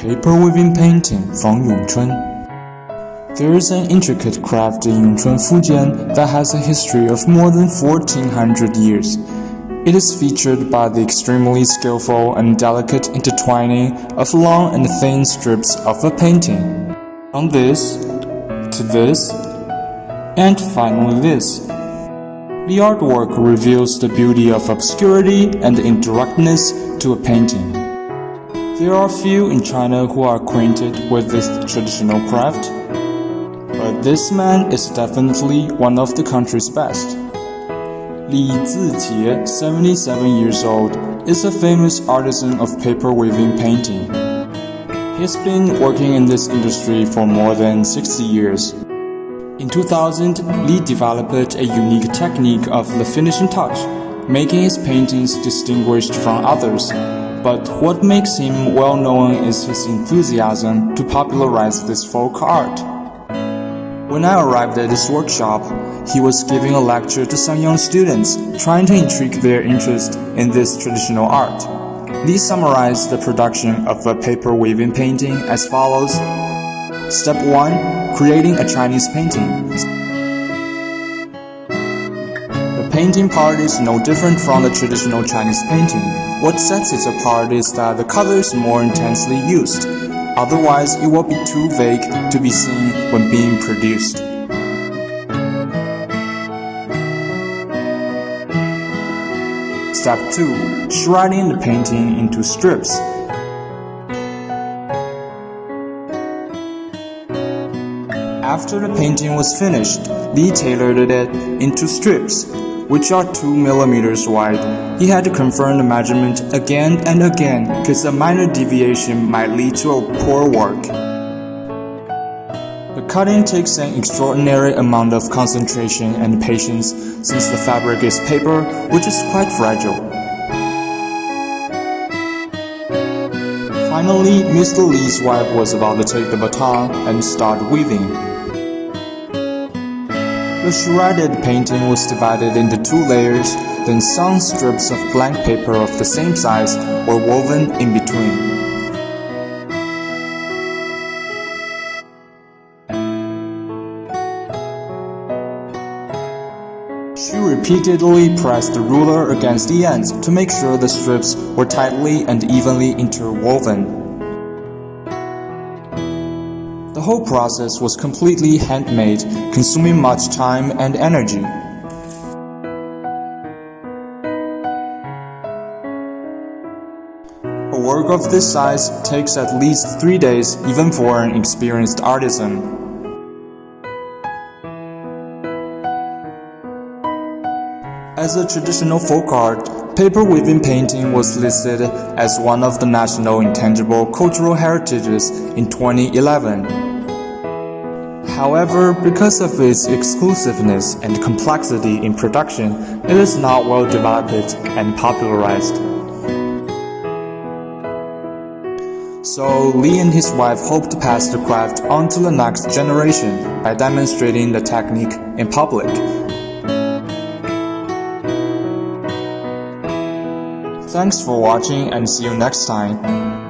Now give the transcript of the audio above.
Paper weaving painting from Yongchun. There is an intricate craft in Yongchun, Fujian that has a history of more than 1400 years. It is featured by the extremely skillful and delicate intertwining of long and thin strips of a painting. From this, to this, and finally this. The artwork reveals the beauty of obscurity and indirectness to a painting. There are few in China who are acquainted with this traditional craft, but this man is definitely one of the country's best. Li Zijie, 77 years old, is a famous artisan of paper weaving painting. He's been working in this industry for more than 60 years. In 2000, Li developed a unique technique of the finishing touch, making his paintings distinguished from others. But what makes him well known is his enthusiasm to popularize this folk art. When I arrived at his workshop, he was giving a lecture to some young students, trying to intrigue their interest in this traditional art. Li summarized the production of a paper weaving painting as follows. Step 1. Creating a Chinese painting. The painting part is no different from the traditional Chinese painting. What sets it apart is that the color is more intensely used. Otherwise, it will be too vague to be seen when being produced. Step 2. Shredding the painting into strips. After the painting was finished, Li tailored it into strips, which are 2 mm wide. He had to confirm the measurement again and again, because a minor deviation might lead to a poor work. The cutting takes an extraordinary amount of concentration and patience, since the fabric is paper, which is quite fragile. Finally, Mr. Li's wife was about to take the baton and start weaving. The shredded painting was divided into 2 layers, then some strips of blank paper of the same size were woven in between. She repeatedly pressed the ruler against the ends to make sure the strips were tightly and evenly interwoven. The whole process was completely handmade, consuming much time and energy. A work of this size takes at least 3 days, even for an experienced artisan. As a traditional folk art, paper weaving painting was listed as one of the national intangible cultural heritages in 2011. However, because of its exclusiveness and complexity in production, it is not well developed and popularized. So, Li and his wife hope to pass the craft on to the next generation by demonstrating the technique in public. Thanks for watching and see you next time.